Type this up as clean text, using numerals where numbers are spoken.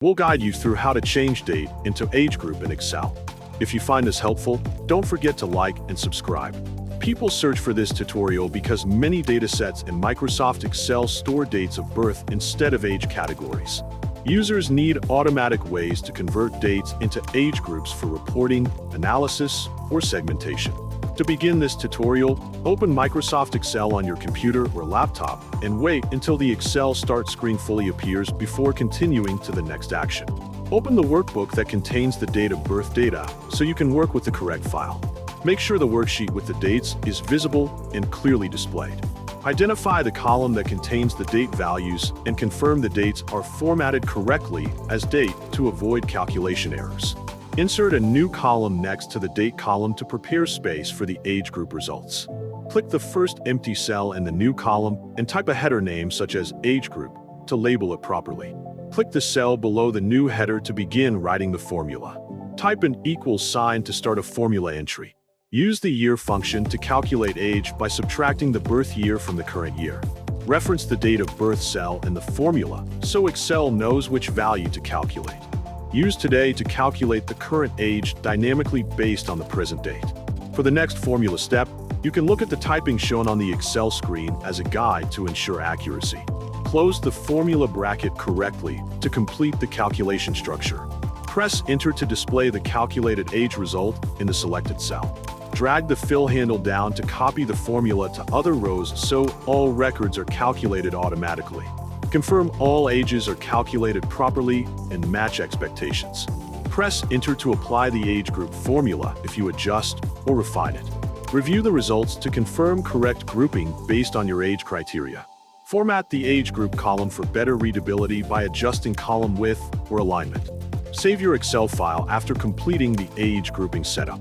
We'll guide you through how to change date into age group in Excel. If you find this helpful, don't forget to like and subscribe. People search for this tutorial because many datasets in Microsoft Excel store dates of birth instead of age categories. Users need automatic ways to convert dates into age groups for reporting, analysis, or segmentation. To begin this tutorial, open Microsoft Excel on your computer or laptop and wait until the Excel Start screen fully appears before continuing to the next action. Open the workbook that contains the date of birth data so you can work with the correct file. Make sure the worksheet with the dates is visible and clearly displayed. Identify the column that contains the date values and confirm the dates are formatted correctly as date to avoid calculation errors. Insert a new column next to the date column to prepare space for the age group results. Click the first empty cell in the new column and type a header name such as age group to label it properly. Click the cell below the new header to begin writing the formula. Type an equals sign to start a formula entry. Use the year function to calculate age by subtracting the birth year from the current year. Reference the date of birth cell in the formula so Excel knows which value to calculate. Use today to calculate the current age dynamically based on the present date. For the next formula step, you can look at the typing shown on the Excel screen as a guide to ensure accuracy. Close the formula bracket correctly to complete the calculation structure. Press Enter to display the calculated age result in the selected cell. Drag the fill handle down to copy the formula to other rows so all records are calculated automatically. Confirm all ages are calculated properly and match expectations. Press Enter to apply the age group formula if you adjust or refine it. Review the results to confirm correct grouping based on your age criteria. Format the age group column for better readability by adjusting column width or alignment. Save your Excel file after completing the age grouping setup.